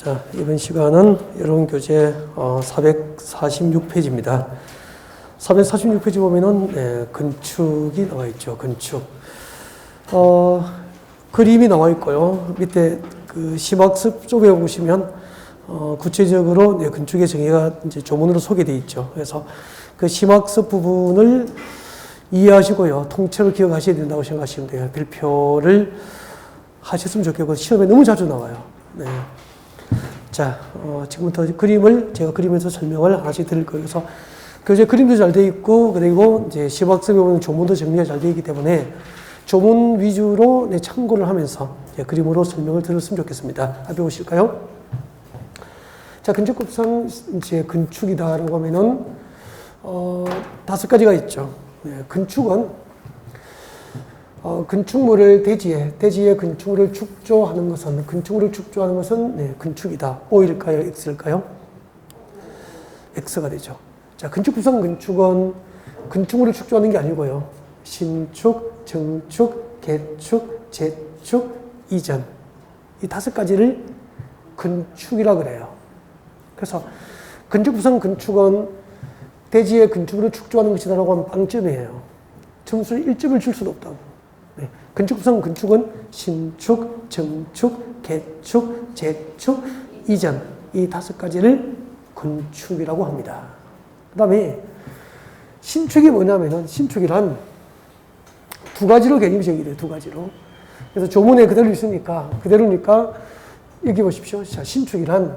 자, 이번 시간은 여론교재 446페이지입니다. 446페이지 보면은 건축이 나와 있죠. 건축. 그림이 나와 있고요. 밑에 그 심학습 쪽에 보시면 구체적으로 건축의 정의가 이제 조문으로 소개되어 있죠. 그래서 그 심학습 부분을 이해하시고요. 통째로 기억하셔야 된다고 생각하시면 돼요. 별표를 하셨으면 좋겠고 시험에 너무 자주 나와요. 네. 자, 지금부터 그림을 제가 그리면서 설명을 하나씩 드릴 거예요. 그래서 교재 그림도 잘 되어 있고, 그리고 이제 심학습에 보면 조문도 정리가 잘 되어 있기 때문에 조문 위주로 참고를 하면서 그림으로 설명을 들었으면 좋겠습니다. 앞에 보실까요? 자, 건축법상 이제 건축이다라고 하면은 5가지가 있죠. 건축은 건축물을 대지에 건축물을 축조하는 것은 건축이다. O일까요? X일까요? X가 되죠. 자, 건축법상 건축은 건축물을 축조하는 게 아니고요. 신축, 정축, 개축, 재축, 이전. 이 5가지를 건축이라 그래요. 그래서 건축법상 건축은 대지에 건축물을 축조하는 것이다라고 하면 빵점이에요. 점수를 1점을 줄 수도 없다고. 네. 건축법상 건축은 신축, 정축, 개축, 재축, 이전. 이 5가지를 건축이라고 합니다. 그 다음에 신축이 뭐냐면은 신축이란 2가지로 개념이 정의돼요. 2가지로. 그래서 조문에 그대로 있으니까 그대로니까 여기 보십시오. 자, 신축이란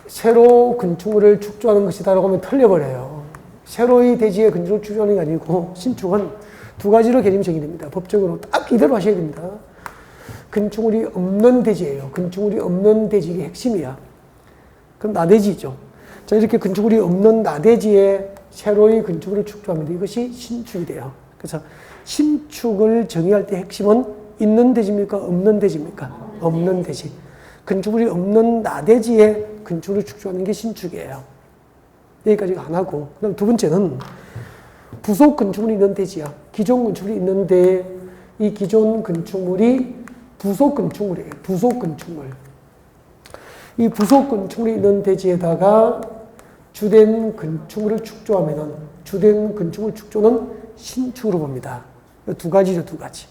새로 건축물을 축조하는 것이다라고 하면 틀려버려요. 새로이 대지에 건축을 축조하는 게 아니고 신축은 2가지로 개념이 정의됩니다. 법적으로 딱 이대로 하셔야 됩니다. 건축물이 없는 대지예요. 건축물이 없는 대지가 핵심이야. 그럼 나대지죠. 자, 이렇게 건축물이 없는 나대지에 새로이 건축물을 축조합니다. 이것이 신축이 돼요. 그래서 신축을 정의할 때 핵심은 있는 대지입니까? 없는 대지입니까? 없는 대지. 건축물이 없는 나대지에 건축물을 축조하는 게 신축이에요. 여기까지가 하나고, 그 다음 2번째는 부속 건축물이 있는 대지야. 기존 건축물이 있는데 이 기존 건축물이 부속 건축물이에요. 부속 건축물. 이 부속 건축물이 있는 대지에다가 주된 건축물을 축조하면은 주된 건축물 축조는 신축으로 봅니다. 2가지죠, 2가지.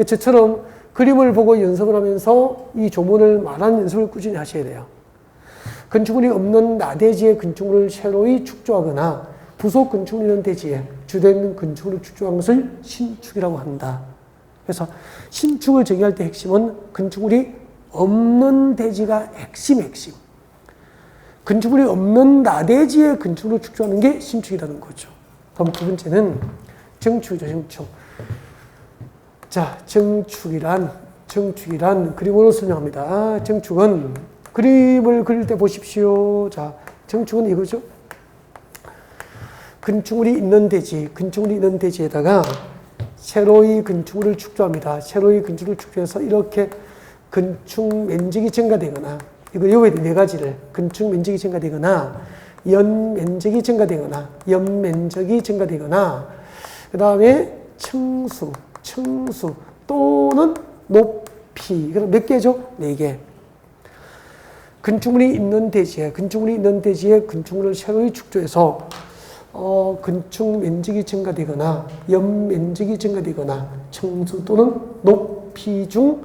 저처럼 그림을 보고 연습을 하면서 이 조문을 말하는 연습을 꾸준히 하셔야 돼요. 건축물이 없는 나대지의 건축물을 새로이 축조하거나 부속 건축물이 있는 대지에 주된 건축물을 축조한 것을 신축이라고 한다. 그래서 신축을 정의할 때 핵심은 건축물이 없는 대지가 핵심. 건축물이 없는 나대지에 건축물을 축조하는 게 신축이라는 거죠. 다음 2번째는 정축이죠, 정축. 자, 정축이란 그림으로 설명합니다. 정축은 그림을 그릴 때 보십시오. 자, 정축은 이거죠. 건축물이 있는 대지에다가 새로이 건축물을 축조합니다. 새로이 건축물을 축조해서 이렇게 건축 면적이 증가되거나, 이거 외워야 돼, 4가지를. 건축 면적이 증가되거나, 연면적이 증가되거나, 그 다음에 층수 또는 높이. 그럼 몇 개죠? 4개. 건축물이 있는 대지에 건축물을 새로이 축조해서 건축 면적이 증가되거나 연면적이 증가되거나 층수 또는 높이 중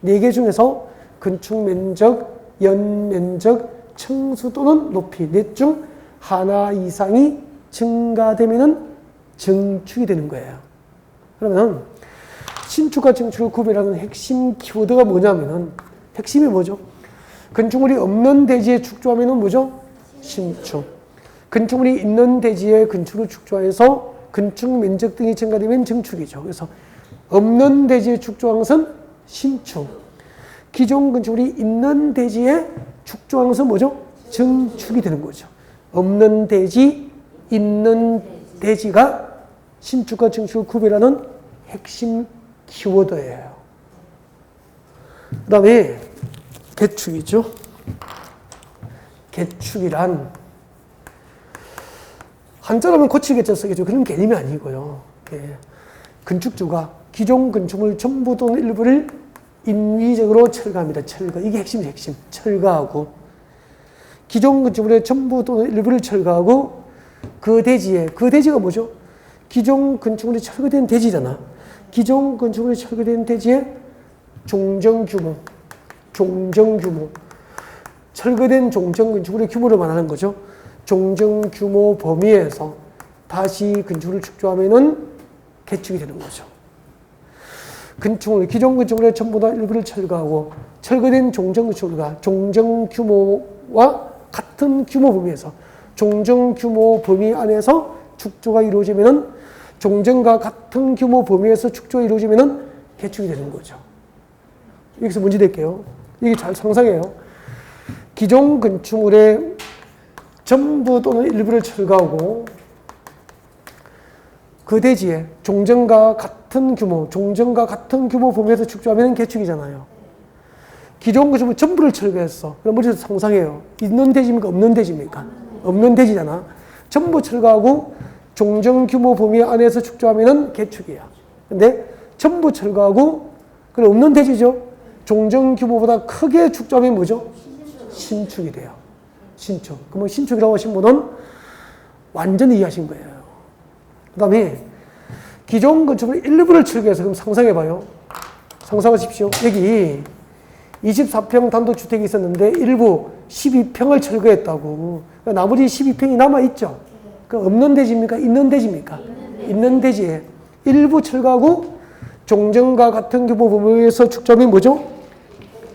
4개 중에서 건축 면적, 연면적, 층수 또는 높이 4 중 하나 이상이 증가되면은 정축이 되는 거예요. 그러면 신축과 정축을 구별하는 핵심 키워드가 뭐냐면은 핵심이 뭐죠? 건축물이 없는 대지에 축조하면은 뭐죠? 신축. 건축물이 있는 대지에 건축을 축조해서 건축 면적 등이 증가되면 정축이죠. 그래서 없는 대지에 축조한 것은 신축. 기존 건축물이 있는 대지에 축조한 것은 뭐죠? 정축이 되는 거죠. 없는 대지, 있는 대지가 신축과 정축을 구별하는 핵심 키워드예요. 그 다음에 개축이죠. 개축이란 한자로는 고치겠죠, 쓰겠죠. 그런 개념이 아니고요. 건축주가 기존 건축물 전부 또는 일부를 인위적으로 철거합니다. 철거. 이게 핵심이죠, 핵심. 철거하고. 기존 건축물의 전부 또는 일부를 철거하고 그 대지가 뭐죠? 기존 건축물이 철거된 대지잖아. 기존 건축물이 철거된 대지의 종전규모. 철거된 종전건축물의 규모를 말하는 거죠. 종전규모 범위에서 다시 건축물을 축조하면은 개축이 되는 거죠. 기존 건축물의 전부나 일부를 철거하고 철거된 종전건축물과 종전규모와 같은 규모 범위에서 종전규모 범위 안에서 축조가 이루어지면은 종전과 같은 규모 범위에서 축조가 이루어지면은 개축이 되는 거죠. 여기서 문제 낼게요. 이게 잘 상상해요. 기존 건축물의 전부 또는 일부를 철거하고 그 대지에 종전과 같은 규모 범위에서 축조하면 개축이잖아요. 기존 건축물 전부를 철거했어. 그럼 머리에서 상상해요. 있는 대지입니까? 없는 대지입니까? 없는 대지잖아. 전부 철거하고 종전 규모 범위 안에서 축조하면 개축이야. 근데 전부 철거하고 그럼 없는 대지죠. 종전 규모보다 크게 축조하면 뭐죠? 신축이 돼요. 신축. 그러면 신축이라고 하신 분은 완전히 이해하신 거예요. 그 다음에 기존 건축물 일부를 철거해서 그럼 상상해봐요. 상상하십시오. 여기 24평 단독주택이 있었는데 일부 12평을 철거했다고. 그러니까 나머지 12평이 남아있죠. 그 없는 대지입니까? 있는 대지입니까? 있는 대지에 일부 철거하고 종전과 같은 규모 범위에서 축조하면 뭐죠?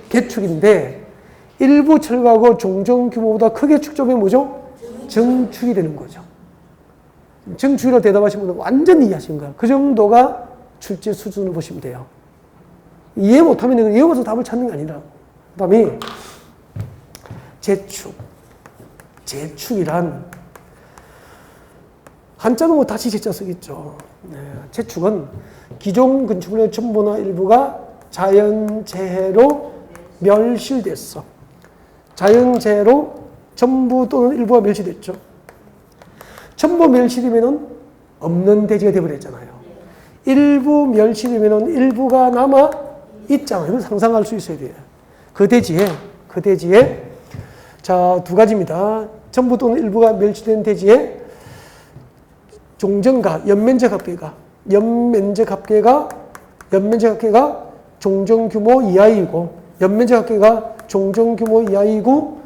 개축인데 일부 철거하고 종전 규모보다 크게 축조하면 뭐죠? 정축이 되는 거죠. 정축이라고 대답하신 분은 완전히 이해하신 거야. 그 정도가 출제 수준을 보시면 돼요. 이해 못하면 이건 외워서 답을 찾는 게 아니라. 그 다음에 재축. 재축이란 한자는 뭐 다시 재자 쓰겠죠. 네. 재축은 기존 건축물의 전부나 일부가 자연재해로 멸실됐어. 자연재해로 전부 또는 일부가 멸실됐죠. 전부 멸실이면은 없는 대지가 되어버렸잖아요. 일부 멸실이면은 일부가 남아 있잖아요. 이걸 상상할 수 있어야 돼요. 그 대지에 자, 두 가지입니다. 전부 또는 일부가 멸실된 대지에 종전과 연면적 합계가 종전 규모 이하이고 연면적 합계가 종전 규모 이하이고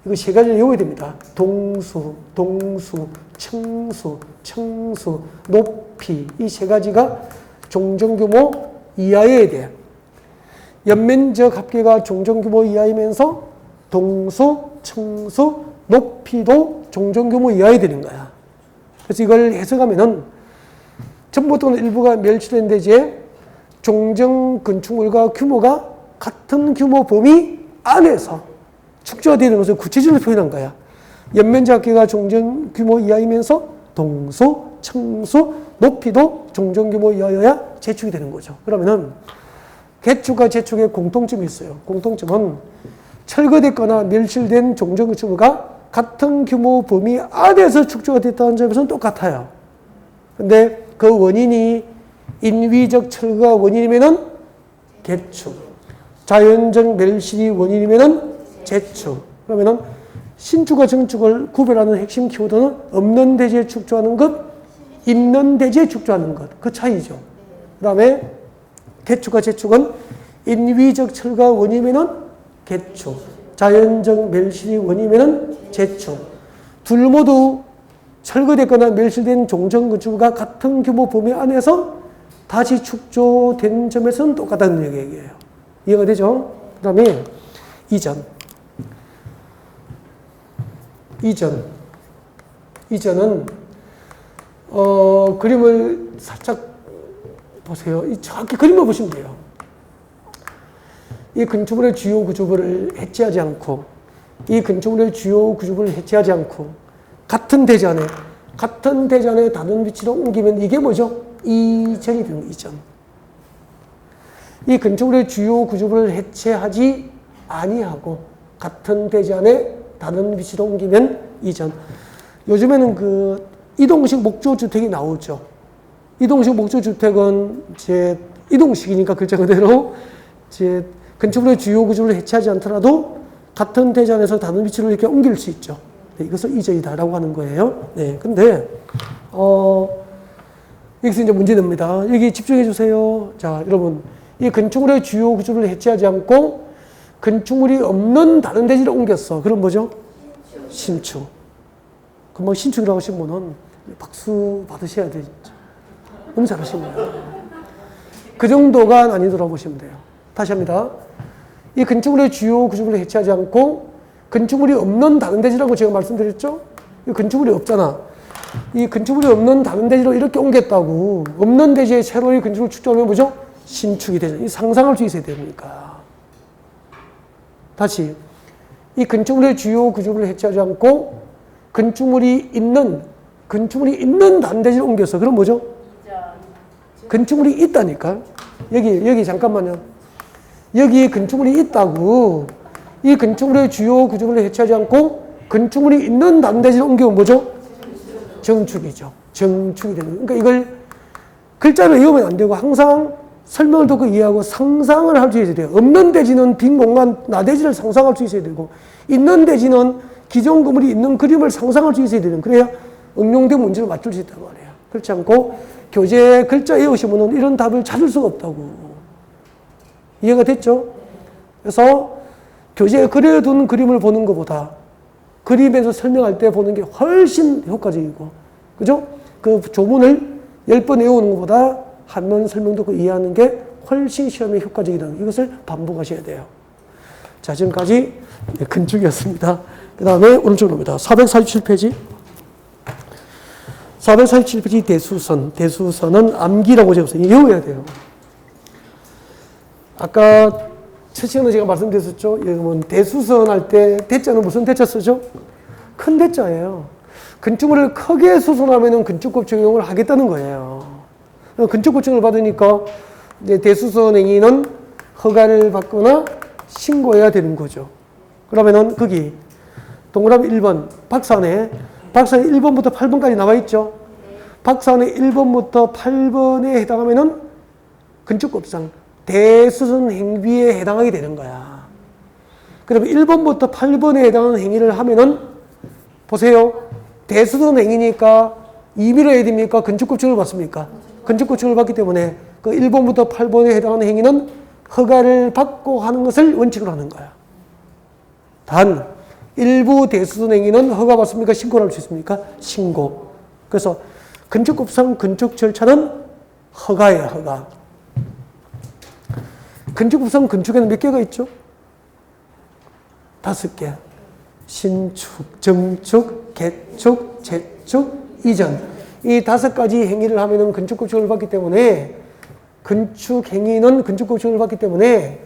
이거 세 가지를 외워야 됩니다. 동수, 청수, 높이 이 세 가지가 종전 규모 이하여야 돼요. 연면적 합계가 종전 규모 이하이면서 동수, 청수, 높이도 종전 규모 이하여야 되는 거야. 그래서 이걸 해석하면은 전부 또는 일부가 멸실된 대지에 종전 건축물과 규모가 같은 규모 범위 안에서 축조가 되는 것을 구체적으로 표현한 거야. 연면적 합계가 종전 규모 이하이면서 동수, 청수, 높이도 종전 규모 이하여야 재축이 되는 거죠. 그러면은 개축과 재축의 공통점이 있어요. 공통점은 철거됐거나 멸실된 종전 건축물과 같은 규모 범위 안에서 축조가 됐다는 점에서는 똑같아요. 근데 그 원인이 인위적 철거가 원인이면은 개축, 자연적 멸실이 원인이면은 재축. 그러면은 신축과 정축을 구별하는 핵심 키워드는 없는 대지에 축조하는 것, 있는 대지에 축조하는 것. 그 차이죠. 그 다음에 개축과 재축은 인위적 철거가 원인이면은 개축, 자연적 멸실이 원인이면은 재축. 둘 모두 철거됐거나 멸실된 종전 건축물과 같은 규모 범위 안에서 다시 축조된 점에서는 똑같다는 얘기예요. 이해가 되죠? 그 다음에 이전은 그림을 살짝 보세요. 정확히 그림을 보시면 돼요. 이 건축물의 주요 구조물을 해체하지 않고 같은 대지 안에 다른 위치로 옮기면 이게 뭐죠? 이전이 되는 거죠. 이전. 이 건축물의 주요 구조물을 해체하지 아니하고 같은 대지 안에 다른 위치로 옮기면 이전. 요즘에는 그 이동식 목조주택이 나오죠. 이동식 목조주택은 이제 이동식이니까 글자 그대로 이제 건축물의 주요 구조를 해체하지 않더라도 같은 대지 안에서 다른 위치로 이렇게 옮길 수 있죠. 네, 이것을 이전이다라고 하는 거예요. 네, 근데 여기서 이제 문제 됩니다. 여기 집중해 주세요. 자, 여러분, 이 건축물의 주요 구조를 해체하지 않고 건축물이 없는 다른 대지로 옮겼어. 그럼 뭐죠? 신축. 금방 신축이라고 하신 분은 박수 받으셔야 돼요, 진짜. 너무 잘하십니다. 그 정도가 난이도라고 보시면 돼요. 다시 합니다. 이 건축물의 주요 구조를 해체하지 않고 건축물이 없는 다른 대지라고 제가 말씀드렸죠? 이 건축물이 없잖아. 이 건축물이 없는 다른 대지로 이렇게 옮겼다고. 없는 대지에 새로이 건축물을 축적하면 뭐죠? 신축이 되죠. 이 상상할 수 있어야 됩니까? 다시. 이 건축물의 주요 구조를 해체하지 않고 건축물이 있는 다른 대지로 옮겼어. 그럼 뭐죠? 건축물이 있다니까. 여기 잠깐만요. 여기 건축물이 있다고. 이 건축물의 주요 구조를 해체하지 않고 건축물이 있는 다른 대지로 옮기면 뭐죠? 정축이죠. 정축이 되는 거예요. 그러니까 이걸 글자로 외우면 안 되고 항상 설명을 듣고 이해하고 상상을 할 수 있어야 돼요. 없는 대지는 빈 공간, 나대지를 상상할 수 있어야 되고 있는 대지는 기존 건물이 있는 그림을 상상할 수 있어야 되는, 그래야 응용된 문제를 맞출 수 있단 말이에요. 그렇지 않고 교재 글자 외우시면 이런 답을 찾을 수가 없다고. 이해가 됐죠? 그래서 교재에 그려둔 그림을 보는 것보다 그림에서 설명할 때 보는 게 훨씬 효과적이고, 그죠? 그 조문을 10번 외우는 것보다 한 번 설명 듣고 이해하는 게 훨씬 시험에 효과적이라는, 이것을 반복하셔야 돼요. 자, 지금까지 건축이었습니다. 그 다음에 오른쪽으로 옵니다. 447페이지. 447페이지 대수선. 대수선은 암기라고 적었어요. 외워야 돼요. 아까 첫 시간에 제가 말씀드렸었죠. 여러분, 대수선 할 때 대자는 무슨 대자 쓰죠? 큰 대자예요. 건축물을 크게 수선하면 건축법 적용을 하겠다는 거예요. 건축법 적용을 받으니까 이제 대수선 행위는 허가를 받거나 신고해야 되는 거죠. 그러면은 거기 동그라미 1번 박스안에 1번부터 8번까지 나와 있죠. 박스안에 1번부터 8번에 해당하면은 건축법상 대수선 행위에 해당하게 되는 거야. 그러면 1번부터 8번에 해당하는 행위를 하면은 보세요. 대수선 행위니까 임의로 해야 됩니까? 건축법칙을 받습니까? 건축법칙을 받기 때문에 그 1번부터 8번에 해당하는 행위는 허가를 받고 하는 것을 원칙으로 하는 거야. 단 일부 대수선 행위는 허가 받습니까? 신고를 할 수 있습니까? 신고. 그래서 건축법상 건축 절차는 허가예요. 허가. 건축법상 건축에는 몇 개가 있죠? 5개. 신축, 정축, 개축, 재축, 이전. 이 5가지 행위를 하면은 건축법칙을 받기 때문에 건축 행위는 건축법칙을 받기 때문에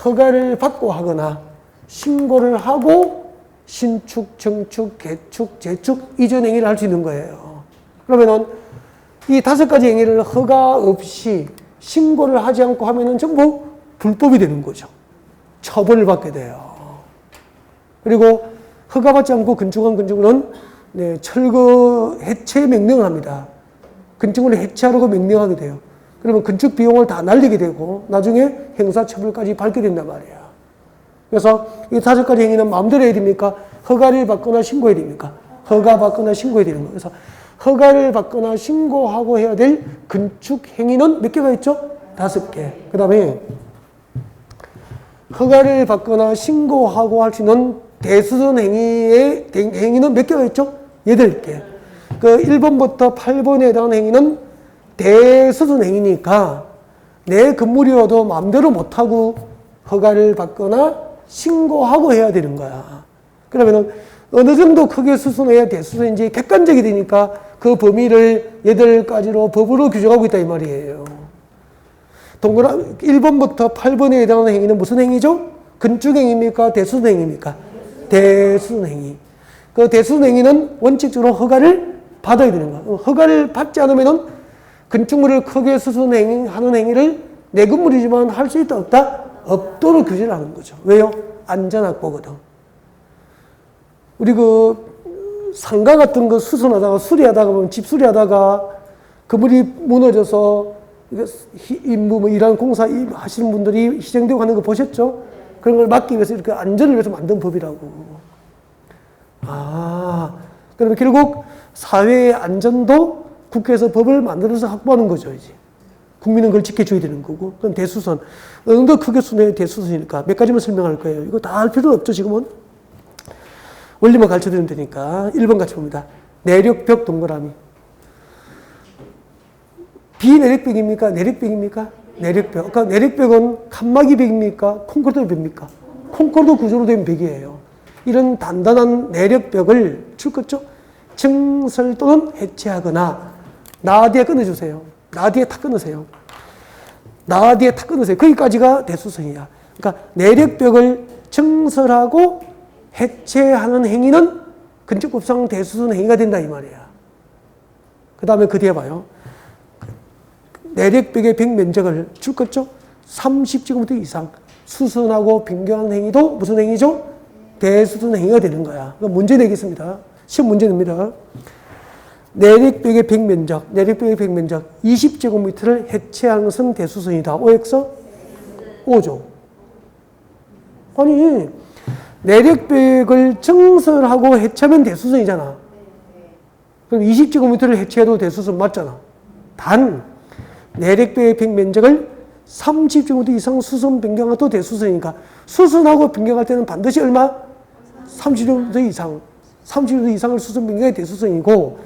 허가를 받고 하거나 신고를 하고 신축, 정축, 개축, 재축, 이전 행위를 할 수 있는 거예요. 그러면은 이 5가지 행위를 허가 없이 신고를 하지 않고 하면은 전부 불법이 되는 거죠. 처벌을 받게 돼요. 그리고 허가받지 않고 건축한 건축물은 철거 해체 명령을 합니다. 건축물을 해체하라고 명령하게 돼요. 그러면 건축 비용을 다 날리게 되고 나중에 형사처벌까지 받게 된단 말이에요. 그래서 이 5가지 행위는 마음대로 해야 됩니까? 허가를 받거나 신고해야 됩니까? 허가받거나 신고해야 되는 거예요. 그래서 허가를 받거나 신고하고 해야 될 건축 행위는 몇 개가 있죠? 5개. 그 다음에 허가를 받거나 신고하고 할 수 있는 대수선 행위는 몇 개가 있죠? 8개. 그 1번부터 8번에 해당하는 행위는 대수선 행위니까 내 건물이어도 마음대로 못하고 허가를 받거나 신고하고 해야 되는 거야. 그러면은 어느 정도 크게 수선해야 대수선인지 객관적이 되니까 그 범위를 8가지로 법으로 규정하고 있다 이 말이에요. 동그라미 1번부터 8번에 해당하는 행위는 무슨 행위죠? 건축행위입니까? 대수선행위입니까? 대수선행위. 그 대수선행위는 원칙적으로 허가를 받아야 되는 거야. 허가를 받지 않으면은 건축물을 크게 수선하는 행위를 내 건물이지만 할 수 있다 없다? 없도록 규제를 하는 거죠. 왜요? 안전확보거든. 우리 그 상가 같은 거 수선하다가 수리하다가 보면 집 수리하다가 건물이 무너져서 이거 임무 뭐 이런 공사 하시는 분들이 희생되고 하는 거 보셨죠? 그런 걸 막기 위해서 이렇게 안전을 위해서 만든 법이라고. 그러면 결국 사회의 안전도 국회에서 법을 만들어서 확보하는 거죠, 이제. 국민은 그걸 지켜줘야 되는 거고. 그럼 대수선. 어느 정도 크게 순회 대수선이니까 몇 가지만 설명할 거예요. 이거 다 할 필요는 없죠, 지금은. 원리만 가르쳐 드리면 되니까. 1번 같이 봅니다. 내력벽 동그라미. 비내력벽입니까? 내력벽입니까? 내력벽. 그러니까 내력벽은 칸막이 벽입니까? 콘크리트 벽입니까? 콘크리트 구조로 된 벽이에요. 이런 단단한 내력벽을 출것죠? 증설 또는 해체하거나 나디에 끊어주세요. 나디에 탁 끊으세요. 나디에 탁 끊으세요. 거기까지가 대수선이야. 그러니까 내력벽을 증설하고 해체하는 행위는 건축법상 대수선 행위가 된다 이 말이야. 그 다음에 그 뒤에 봐요. 내력벽의 벽 면적을 줄것죠? 30제곱미터 이상 수선하고 변경하는 행위도 무슨 행위죠? 대수선 행위가 되는 거야. 문제 내겠습니다. 시험 문제 냅니다. 내력벽의 벽 면적 20제곱미터를 해체하는 것은 대수선이다. OX? O죠. 아니 내력벽을 증설하고 해체하면 대수선이잖아. 그럼 20제곱미터를 해체해도 대수선 맞잖아. 단 내력벽의 벽 면적을 30제곱미터 이상 수선 변경해도 대수선이니까 수선하고 변경할 때는 반드시 얼마? 30제곱미터 이상. 30제곱미터 이상을 수선 변경해 대수선이고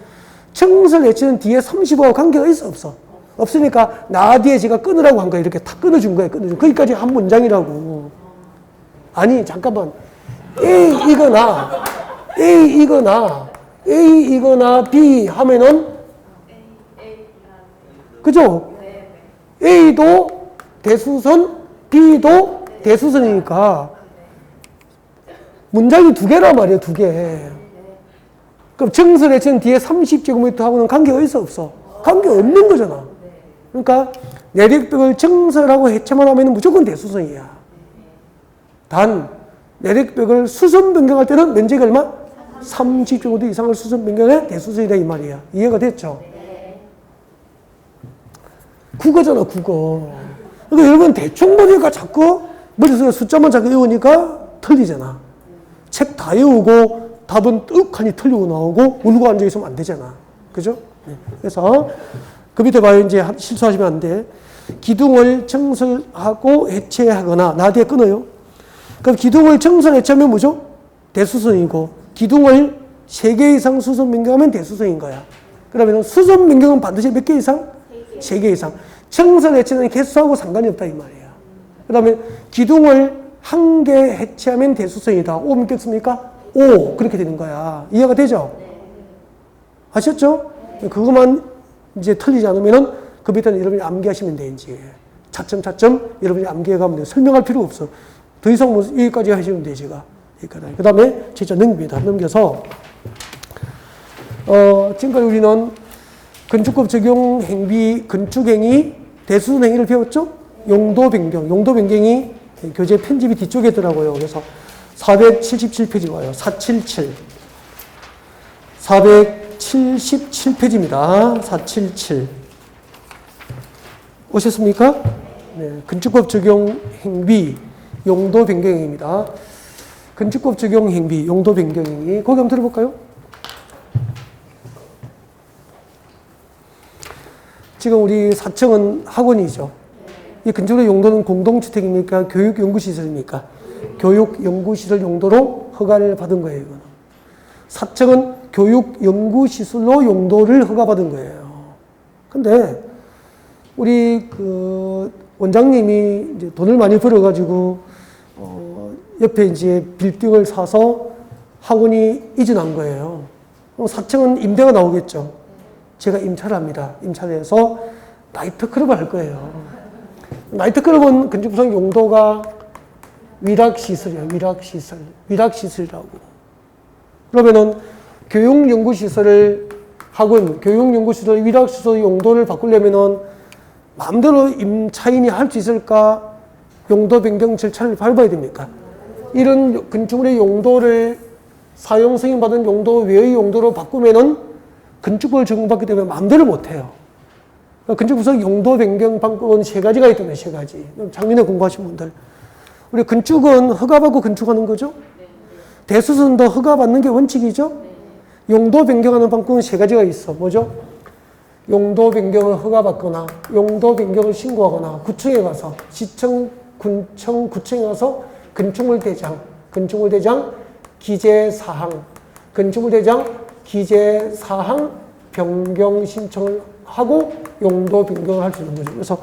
증설 해체는 뒤에 35하고 관계가 있어 없어? 없으니까 나 뒤에 제가 끊으라고 한 거야. 이렇게 탁 끊어준 거야. 끊어준. 거기까지 한 문장이라고. 아니 잠깐만. A 이거나 B 하면은 그죠? A도 대수선, B도 대수선이니까 문장이 두 개란 말이에요. 두 개. 그럼 증설 해체는 뒤에 30제곱미터하고는 관계가 있어 없어? 관계 없는 거잖아. 그러니까 내력벽을 증설하고 해체만 하면 무조건 대수선이야. 단 내력벽을 수선 변경할 때는 면적이 얼마? 30제곱미터 이상을 수선 변경해 대수선이다 이 말이야. 이해가 됐죠? 국어잖아, 국어. 그러니까 여러분 대충 보니까 자꾸 머릿속에 숫자만 자꾸 외우니까 틀리잖아. 책 다 외우고 답은 떡하니 틀리고 나오고 울고 앉아있으면 안 되잖아. 그죠? 네. 그래서 그 밑에 봐요. 이제 실수하시면 안 돼. 기둥을 증설하고 해체하거나 나 뒤에 끊어요. 그럼 기둥을 증설 해체하면 뭐죠? 대수선이고 기둥을 3개 이상 수선 변경하면 대수선인 거야. 그러면 수선 변경은 반드시 몇 개 이상? 3개 이상. 증설 해체는 개수하고 상관이 없다 이 말이야. 그 다음에 기둥을 1개 해체하면 대수선이다. 5 믿겠습니까? 5 그렇게 되는 거야. 이해가 되죠? 아셨죠? 그것만 이제 틀리지 않으면은 그 밑에는 여러분이 암기하시면 돼 이제. 차츰 여러분이 암기해가면 돼. 설명할 필요 없어. 더 이상 뭐 여기까지 하시면 돼 제가. 여기까지. 그 다음에 진짜 넘깁니다. 넘겨서 지금까지 우리는 건축법 적용 행위, 건축행위, 대수선 행위를 배웠죠? 용도 변경이 교재 편집이 뒤쪽에 있더라고요. 그래서 477페이지 와요. 477. 477페이지입니다. 477. 오셨습니까? 네. 건축법 적용 행위, 용도 변경행위입니다. 건축법 적용 행위, 용도 변경행위. 거기 한번 들어볼까요? 지금 우리 4층은 학원이죠. 이 건축의 용도는 공동주택입니까? 교육연구시설입니까? 교육연구시설 용도로 허가를 받은 거예요. 이거는. 4층은 교육연구시설로 용도를 허가받은 거예요. 근데 우리 그 원장님이 이제 돈을 많이 벌어가지고 옆에 이제 빌딩을 사서 학원이 이전한 거예요. 4층은 임대가 나오겠죠. 제가 임차를 합니다. 임차를 해서 나이트클럽을 할 거예요. 나이트클럽은 건축법상 용도가 위락시설이에요. 위락시설이라고. 그러면은 교육연구시설을 학원, 교육연구시설, 위락시설 용도를 바꾸려면은 마음대로 임차인이 할 수 있을까? 용도 변경 절차를 밟아야 됩니까? 이런 건축물의 용도를 사용 승인받은 용도 외의 용도로 바꾸면은 건축법을 적용받기 때문에 마음대로 못해요. 건축구성 용도 변경 방법은 세 가지가 있던데, 세 가지. 작년에 공부하신 분들. 우리 건축은 허가받고 건축하는 거죠? 대수선도 허가받는 게 원칙이죠? 용도 변경하는 방법은 세 가지가 있어. 뭐죠? 용도 변경을 허가받거나, 용도 변경을 신고하거나, 구청에 가서, 시청, 군청, 구청에 가서 건축물 대장, 기재사항, 건축물 대장, 기재사항 변경 신청을 하고 용도 변경을 할 수 있는 거죠. 그래서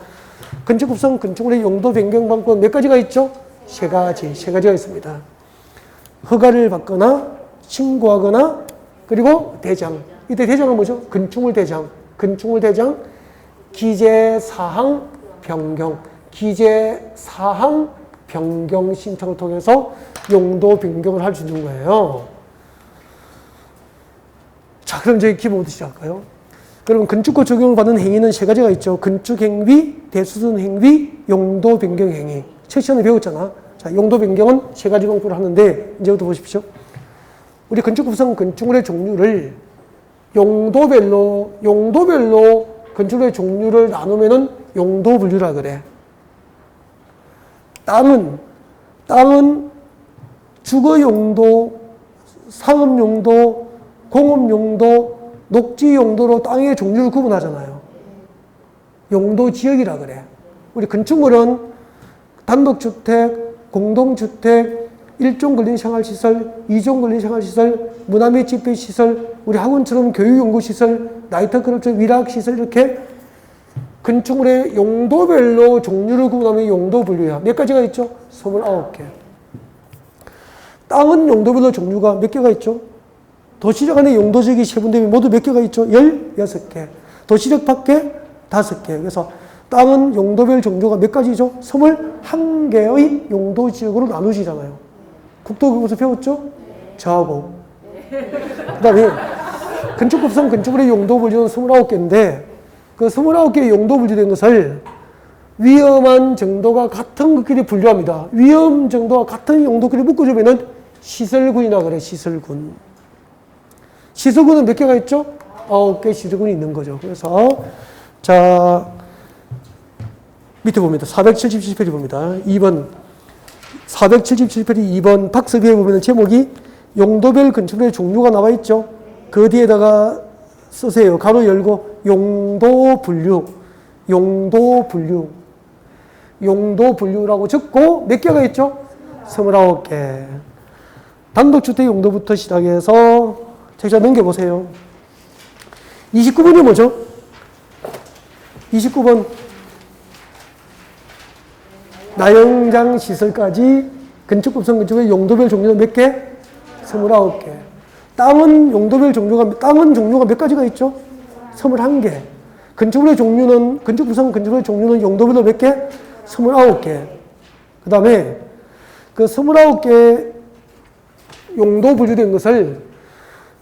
건축급성 건축물의 용도 변경 방법은 몇 가지가 있죠? 세 가지가 있습니다. 허가를 받거나, 신고하거나, 그리고 대장. 이때 대장은 뭐죠? 건축물 대장, 기재사항 변경, 기재사항 변경 신청을 통해서 용도 변경을 할 수 있는 거예요. 자, 그럼 저희 기본부터 시작할까요? 그럼 건축법 적용을 받는 행위는 세 가지가 있죠. 건축행위, 대수선행위, 용도 변경 행위. 첫 시간에 배웠잖아. 자, 용도 변경은 세 가지 방법을 하는데, 이제부터 보십시오. 우리 건축법상 건축물의 종류를 용도별로 건축물의 종류를 나누면은 용도 분류라 그래. 땅은 주거 용도, 상업 용도, 공업 용도, 녹지 용도로 땅의 종류를 구분하잖아요. 용도 지역이라 그래. 우리 건축물은 단독주택, 공동주택, 1종 근린생활시설, 2종 근린생활시설, 문화및 집회시설, 우리 학원처럼 교육연구시설, 나이트클럽처럼 위락시설 이렇게 건축물의 용도별로 종류를 구분하면 용도 분류야. 몇 가지가 있죠? 29개. 땅은 용도별로 종류가 몇 개가 있죠? 도시적 안에 용도지역이 세분되면 모두 몇 개가 있죠? 16개. 도시적 밖에 5개. 그래서 땅은 용도별 종류가 몇 가지죠? 21개의 용도지역으로 나누지잖아요. 국토교과서 배웠죠? 저하고. 그 다음에 건축법상 건축물의 용도 분류는 29개인데 그 29개의 용도 분류된 것을 위험한 정도가 같은 것끼리 분류합니다. 위험 정도가 같은 용도끼리 묶어주면은 시설군이라 그래, 시설군. 시설군은 몇 개가 있죠? 9개 시설군이 있는 거죠. 그래서, 자, 밑에 봅니다. 477페이지 봅니다. 2번. 477페이지 2번 박스비에 보면 제목이 용도별 건축물의 종류가 나와 있죠. 그 뒤에다가 쓰세요. 가로 열고, 용도 분류라고 적고 몇 개가 있죠? 29개. 단독주택 용도부터 시작해서 책자 넘겨보세요. 29번이 뭐죠? 29번. 나영장 시설까지 건축법상 건축의 용도별 종류는 몇 개? 29개. 땅은 종류가 몇 가지가 있죠? 21개. 건축물의 종류는, 건축법상 건축물의 종류는 용도별로 몇 개? 29개. 그 다음에 그 29개 용도 분류된 것을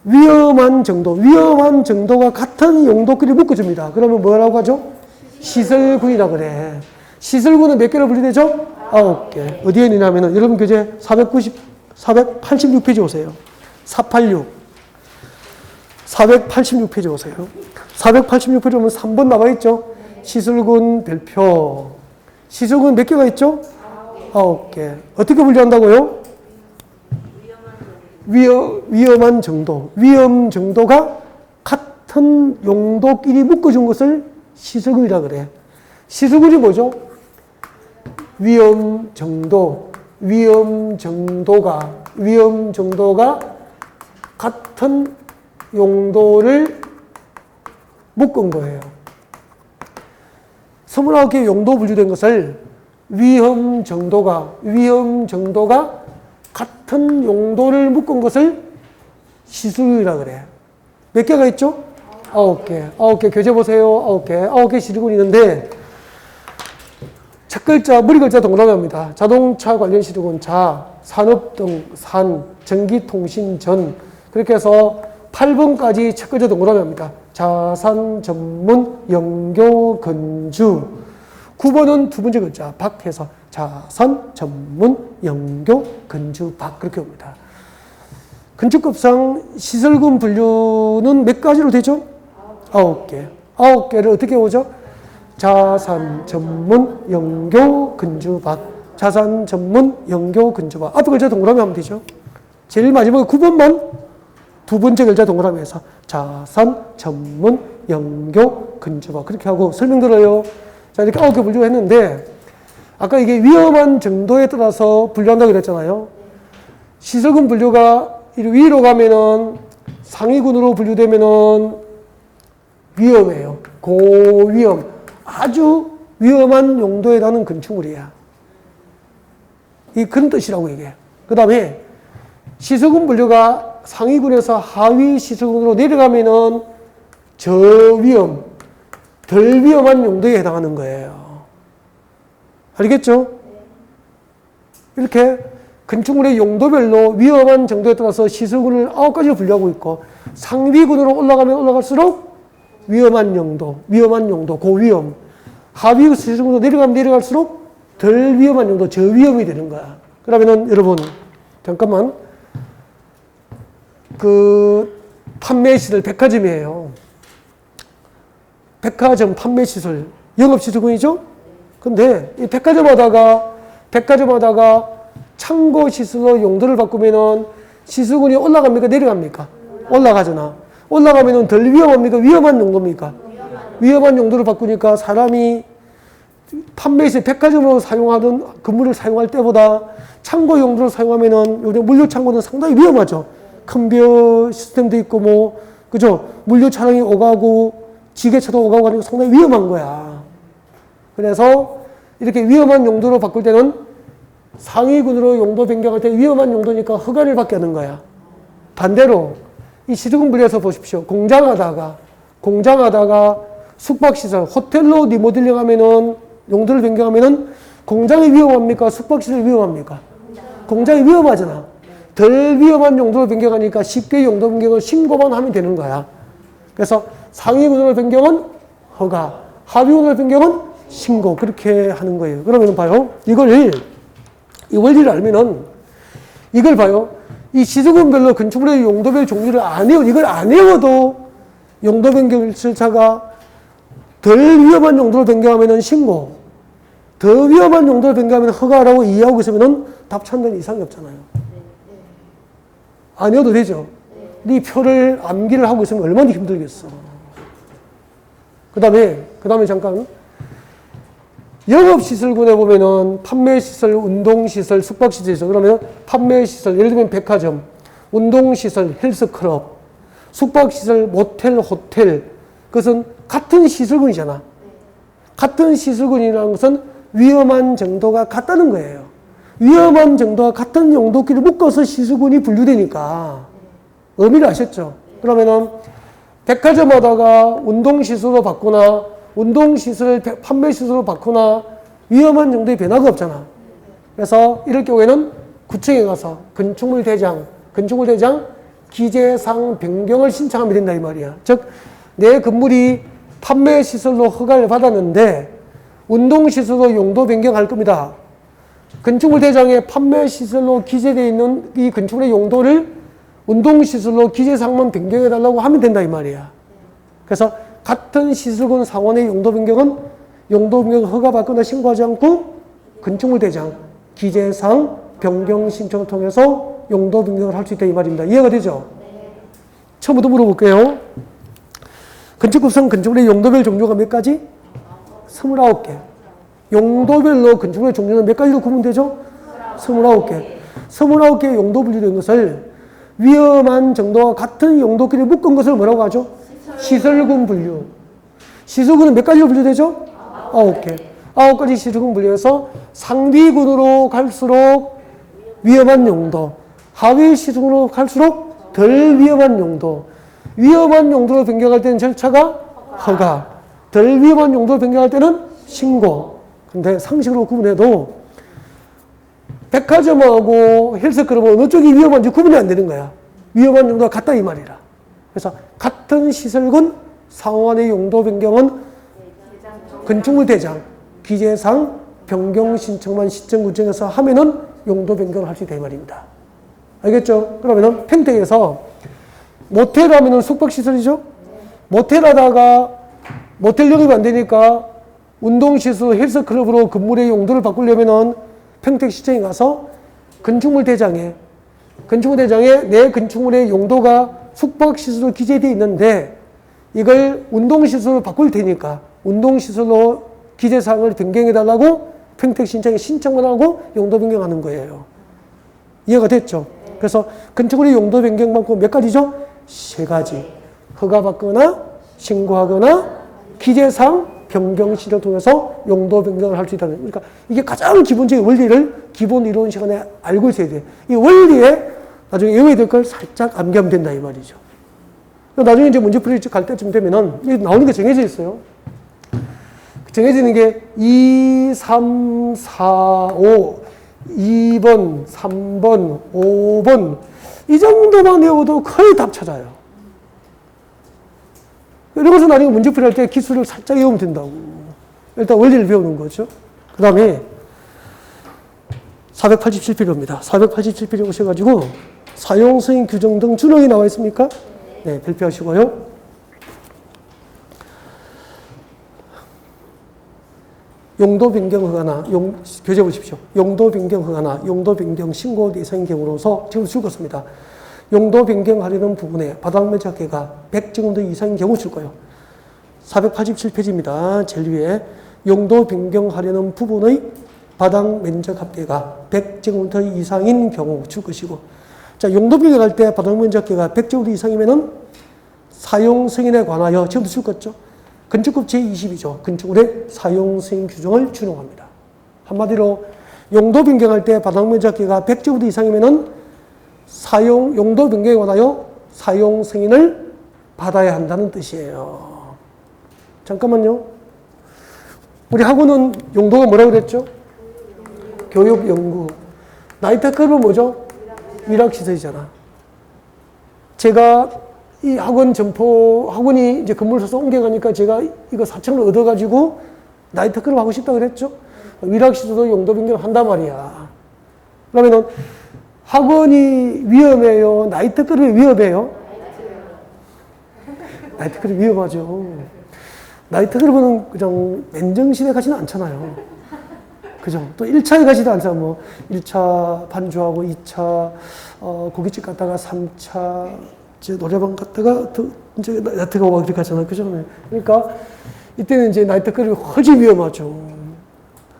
위험한 정도가 같은 용도끼리 묶어줍니다. 그러면 뭐라고 하죠? 시설군이라 그래. 시설군은 몇 개로 분류되죠? 9개. 어디에 있냐면은 여러분 교재 486페이지 오세요. 486페이지 오세요. 486페이지 오면 3번 나와 있죠? 시설군 별표. 시설군 몇 개가 있죠? 9개. 어떻게 분류한다고요? 위험 정도가 같은 용도끼리 묶어준 것을 시설군이라 그래. 시설군이 뭐죠? 위험 정도가 같은 용도를 묶은 거예요. 29개 용도 분류된 것을 위험 정도가 같은 용도를 묶은 것을 시설군이라 그래. 몇 개가 있죠? 9개. 교재 보세요. 9개 시설군이 있는데 첫 글자, 머리 글자 동그라미입니다. 자동차 관련 시설군 자, 산업 등 산, 전기통신 전. 그렇게 해서 8번까지 첫 글자 동그라미입니다. 자산 전문 영교 건주. 9번은 두 번째 글자 박해서 자산 전문 영교 건주 박 그렇게 옵니다. 건축법상 시설군 분류는 몇 가지로 되죠? 9개. 9개를 어떻게 오죠? 자산 전문 영교 근주밭. 자산 전문 영교 근주밭. 앞에 글자 동그라미 하면 되죠. 제일 마지막에 9번만 두 번째 글자 동그라미 해서 자산 전문 영교 근주밭. 그렇게 하고 설명 들어요. 자, 이렇게 9개 분류했는데 아까 이게 위험한 정도에 따라서 분류한다고 그랬잖아요. 시설군 분류가 위로 가면은 상위군으로 분류되면은 위험해요. 고위험. 아주 위험한 용도에 해당하는 건축물이야. 그런 뜻이라고 이게. 그 다음에 시설군 분류가 상위군에서 하위 시설군으로 내려가면은 저위험, 덜 위험한 용도에 해당하는 거예요. 알겠죠? 이렇게 건축물의 용도별로 위험한 정도에 따라서 시설군을 9가지로 분류하고 있고 상위군으로 올라가면 올라갈수록 위험한 용도, 고위험. 하위 시설군으로 내려가면 내려갈수록 덜 위험한 용도, 저위험이 되는 거야. 그러면은 여러분 잠깐만 판매시설 백화점이에요. 백화점 판매시설 영업시설군이죠? 근데 이 백화점 하다가 창고 시설로 용도를 바꾸면은 시설군이 올라갑니까? 내려갑니까? 올라가잖아. 올라가면은 덜 위험합니까? 위험한 용도입니까? 위험한 용도를 바꾸니까 사람이 판매시설 백화점으로 사용하던 건물을 사용할 때보다 창고 용도를 사용하면은 요즘 물류 창고는 상당히 위험하죠. 컨베이어 시스템도 있고 그죠? 물류 차량이 오가고 지게차도 오가고 하니까 상당히 위험한 거야. 그래서 이렇게 위험한 용도로 바꿀 때는 상위군으로 용도 변경할 때 위험한 용도니까 허가를 받게 하는 거야. 반대로 이 시설군 분류에서 보십시오. 공장하다가 숙박시설, 호텔로 리모델링 하면은 용도를 변경하면은 공장이 위험합니까? 숙박시설이 위험합니까? 공장이 위험하잖아. 덜 위험한 용도로 변경하니까 쉽게 용도 변경을 신고만 하면 되는 거야. 그래서 상위군으로 변경은 허가, 하위군으로 변경은 신고. 그렇게 하는 거예요. 그러면 봐요. 이 원리를 알면은 이걸 봐요. 이 시설군별로 건축물의 용도별 종류를 이걸 안 외워도 용도 변경 절차가 덜 위험한 용도로 변경하면은 신고, 더 위험한 용도로 변경하면 허가라고 이해하고 있으면은 답 찾는 이상이 없잖아요. 안 외워도 되죠. 이 표를 암기를 하고 있으면 얼마나 힘들겠어. 그 다음에 잠깐. 영업시설군에 보면은 판매시설, 운동시설, 숙박시설 있어. 그러면 판매시설, 예를 들면 백화점, 운동시설, 헬스클럽, 숙박시설, 모텔, 호텔. 그것은 같은 시설군이잖아. 같은 시설군이라는 것은 위험한 정도가 같다는 거예요. 위험한 정도가 같은 용도끼리 묶어서 시설군이 분류되니까. 의미를 아셨죠? 그러면은 백화점 하다가 운동시설로 바꾸나 운동시설, 판매시설로 바꾸나 위험한 정도의 변화가 없잖아. 그래서 이럴 경우에는 구청에 가서 건축물 대장 기재사항 변경을 신청하면 된다 이 말이야. 즉, 내 건물이 판매시설로 허가를 받았는데 운동시설로 용도 변경할 겁니다. 건축물 대장에 판매시설로 기재되어 있는 이 건축물의 용도를 운동시설로 기재사항만 변경해달라고 하면 된다 이 말이야. 그래서 같은 시설군 상원의 용도 변경은 용도 변경 허가받거나 신고하지 않고 건축물 대장 기재사항 변경 신청을 통해서 용도 변경을 할 수 있다 이 말입니다. 이해가 되죠? 처음부터 물어볼게요. 건축법상 건축물의 용도별 종류가 몇 가지? 29개. 용도별로 건축물의 종류는 몇 가지로 구분되죠? 29개. 29개의 용도 분류된 것을 위험한 정도와 같은 용도끼리 묶은 것을 뭐라고 하죠? 시설군 분류. 시설군은 몇 가지로 분류되죠? 9개. 9가지 시설군 분류해서 상위군으로 갈수록 위험한 용도, 하위 시설군으로 갈수록 덜 위험한 용도. 위험한 용도로 변경할 때는 절차가 허가, 덜 위험한 용도로 변경할 때는 신고. 근데 상식으로 구분해도 백화점하고 헬스클럽은 어느 쪽이 위험한지 구분이 안 되는 거야. 위험한 용도가 같다 이 말이라. 그래서 같은 시설군 상호간의 용도 변경은 건축물 대장 기재사항 변경 신청만 시청구청에서 하면은 용도 변경을 할 수 있다 이 말입니다. 알겠죠? 그러면은 평택에서 모텔 하면은 숙박시설이죠? 모텔 하다가 모텔 영업이 안 되니까 운동시설 헬스클럽으로 건물의 용도를 바꾸려면은 평택시청에 가서 건축물 대장에 내 건축물의 용도가 숙박시설로 기재되어 있는데 이걸 운동시설로 바꿀 테니까 운동시설로 기재사항을 변경해달라고 평택시청에 신청을 하고 용도 변경하는 거예요. 이해가 됐죠? 그래서 건축물의 용도 변경 방법 몇 가지죠? 3가지. 허가받거나 신고하거나 기재사항 변경 시를 통해서 용도 변경을 할 수 있다는 거예요. 그러니까 이게 가장 기본적인 원리를 기본 이론 시간에 알고 있어야 돼요. 이 원리에 나중에 외워야 될 걸 살짝 암기하면 된다 이 말이죠. 나중에 이제 문제 풀이 갈 때쯤 되면은 이게 나오는 게 정해져 있어요. 정해지는 게 2, 3, 4, 5, 2번, 3번, 5번 이 정도만 외워도 거의 답 찾아요. 이러고서 나중에 문제 풀이할 때 기술을 살짝 외우면 된다고. 일단 원리를 배우는 거죠. 그 다음에 487페이지입니다. 487페이지 오셔가지고 사용, 승인, 규정 등 준칙이 나와 있습니까? 네, 발표하시고요. 용도 변경 허가나, 교재 보십시오. 용도 변경 허가나 용도 변경 신고 대상인 경우로서 지금 줄것입니다. 용도 변경하려는 부분에 바닥 면적 합계가 100제곱미터 이상인 경우 줄 거예요. 487페이지입니다. 제일 위에 용도 변경하려는 부분의 바닥 면적 합계가 100제곱미터 이상인 경우 줄 것이고, 자, 용도 변경할 때 바닥 면적 합계가 100제곱미터 이상이면은 사용 승인에 관하여 지금도 줄 거죠. 건축법 제22조 건축물의 사용 승인 규정을 준용합니다. 한마디로 용도 변경할 때 바닥 면적 합계가 100제곱미터 이상이면은 용도 변경에 관하여 사용 승인을 받아야 한다는 뜻이에요. 잠깐만요. 우리 학원은 용도가 뭐라고 그랬죠? 교육, 연구. 나이트클럽은 뭐죠? 위락시설이잖아. 제가 이 학원이 이제 건물 사서 옮겨가니까 제가 이거 4층을 얻어가지고 나이트클럽 하고 싶다 그랬죠? 위락시설도 용도 변경한단 말이야. 그러면은 학원이 위험해요? 나이트클럽이 위험해요? 나이트클럽이 위험하죠. 나이트클럽은 그냥 맨정신에 가지는 않잖아요. 그죠? 또 1차에 가지도 않잖아. 뭐 1차 반주하고 2차 고깃집 갔다가 3차 이제 노래방 갔다가 또 이제 나이트가 오고 이렇게 하잖아요. 그죠? 그러니까 이때는 이제 나이트클럽이 훨씬 위험하죠.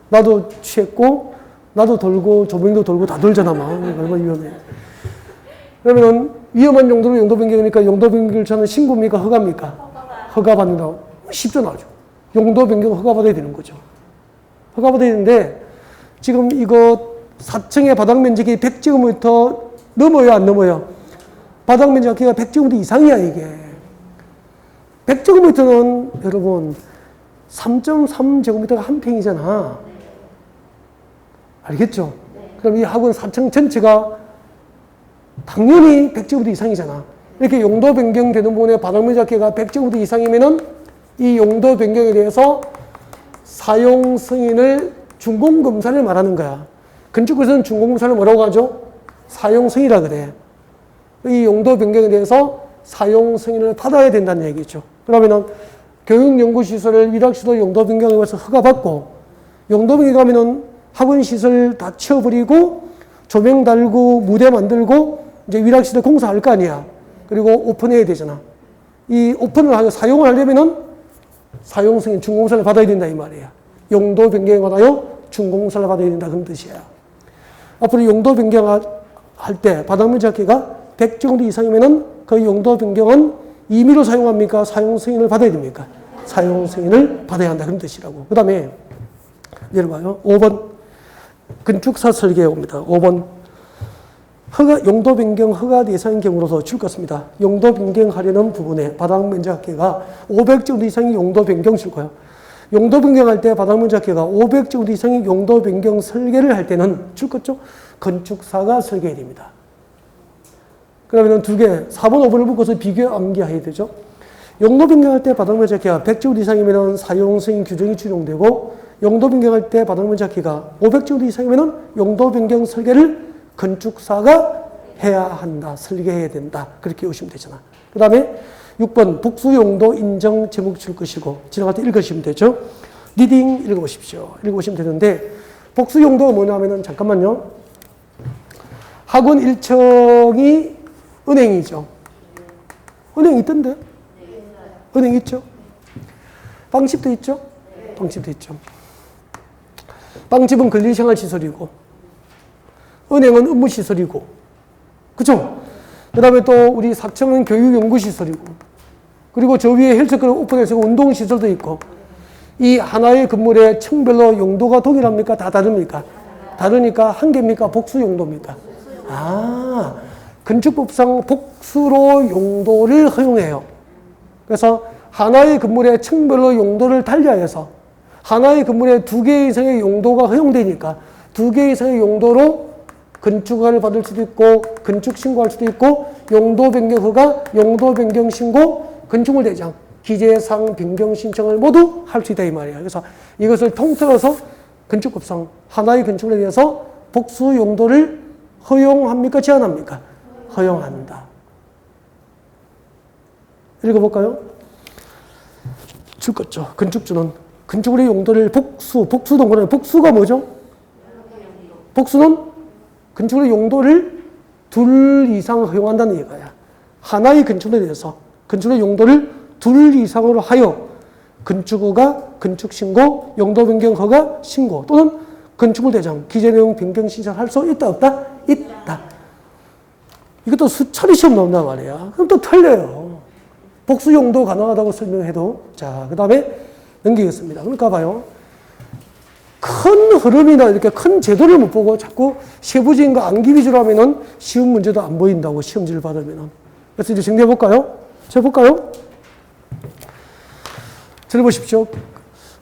나도 취했고 나도 돌고 조명도 돌고 다 돌잖아. 막 얼마나 위험해. 그러면 위험한 용도로 용도 변경이니까 용도 변경을 저는 신고입니까? 허가입니까? 허가 받는다고. 쉽죠, 나죠. 용도 변경 허가 받아야 되는 거죠. 허가 받아야 되는데 지금 이거 4층의 바닥 면적이 100제곱미터 넘어요, 안 넘어요? 바닥 면적이 100제곱미터 이상이야, 이게. 100제곱미터는 여러분 3.3제곱미터가 한 평이잖아. 알겠죠? 그럼 이 학원 4층 전체가 당연히 100제곱미터 이상이잖아. 이렇게 용도 변경되는 부분에 바닥 면적계가 100제곱미터 이상이면은 이 용도 변경에 대해서 사용 승인을 준공검사를 말하는 거야. 건축에서는 준공검사를 뭐라고 하죠? 사용 승인이라 그래. 이 용도 변경에 대해서 사용 승인을 받아야 된다는 얘기죠. 그러면은 교육연구시설을 위락시설 용도 변경에 대해서 허가받고 용도 변경에 가면은 학원시설 다 치워버리고 조명 달고 무대 만들고 이제 위락시설 공사할 거 아니야. 그리고 오픈해야 되잖아. 이 오픈을 하고 사용을 하려면은 사용 승인 준공사를 받아야 된다 이 말이야. 용도 변경에 관하여 준공사를 받아야 된다 그런 뜻이야. 앞으로 용도 변경할 때 바닥 면적 합계가 100제곱미터 이상이면은 그 용도 변경은 임의로 사용합니까? 사용 승인을 받아야 됩니까? 사용 승인을 받아야 한다 그런 뜻이라고. 그 다음에 내려봐요. 5번 건축사 설계에 옵니다. 5번 용도 변경 허가 대상인 경우로서 줄 것입니다. 용도 변경하려는 부분에 바닥 면적 합계가 500제곱미터 이상의 용도 변경 줄 거예요. 용도 변경할 때 바닥 면적 합계가 500제곱미터 이상의 용도 변경 설계를 할 때는 줄 거죠. 건축사가 설계해야 됩니다. 그러면 두 개, 4번, 5번을 묶어서 비교 암기해야 되죠. 용도 변경할 때 바닥 면적 합계가 100제곱미터 이상이면 사용 승인 규정이 준용되고 용도 변경할 때 바닥 면적 합계가 500제곱미터 이상이면 용도 변경 설계를 건축사가 해야 한다. 설계해야 된다. 그렇게 오시면 되잖아. 그 다음에 6번 복수용도 인정 제목 줄 것이고 지나갈 때 읽으시면 되죠. 리딩 읽어보십시오. 읽어보시면 되는데, 복수 용도가 뭐냐면은, 잠깐만요. 학원 1층이 은행이죠. 은행 있던데? 은행 있죠? 빵집도 있죠? 빵집도 있죠. 빵집은 근리생활시설이고, 은행은 업무시설이고, 그죠? 그 다음에 또 우리 사청은 교육연구시설이고, 그리고 저 위에 헬스클럽 오픈해서 운동시설도 있고, 이 하나의 건물의 층별로 용도가 동일합니까? 다 다릅니까? 다르니까 한 개입니까? 복수 용도입니까? 아, 건축법상 복수로 용도를 허용해요. 그래서 하나의 건물의 층별로 용도를 달리하여서 하나의 건물에 2개 이상의 용도가 허용되니까 2개 이상의 용도로 건축허가를 받을 수도 있고 건축 신고할 수도 있고 용도 변경 허가, 용도 변경 신고, 건축물 대장, 기재상 변경 신청을 모두 할 수 있다 이 말이에요. 그래서 이것을 통틀어서 건축법상 하나의 건축물에 대해서 복수 용도를 허용합니까? 제한합니까? 허용한다. 읽어볼까요? 줄 거죠. 건축주는 건축물의 용도를 복수동그라미, 복수가 뭐죠? 복수는 건축물의 용도를 2 이상 허용한다는 얘기야. 하나의 건축물에 대해서 건축물의 용도를 2 이상으로 하여 건축허가, 건축신고, 용도 변경 허가, 신고 또는 건축물 대장, 기재 내용 변경 신청할 수 있다 없다? 있다. 이것도 수차례 시험 나온단 말이야. 그럼 또 틀려요. 복수 용도 가능하다고 설명해도. 자, 그 다음에 넘기겠습니다. 그러니까 봐요. 큰 흐름이나 이렇게 큰 제도를 못 보고 자꾸 세부적인 거 암기 위주로 하면은 쉬운 문제도 안 보인다고 시험지를 받으면은. 그래서 이제 정리해볼까요? 해볼까요? 들어보십시오.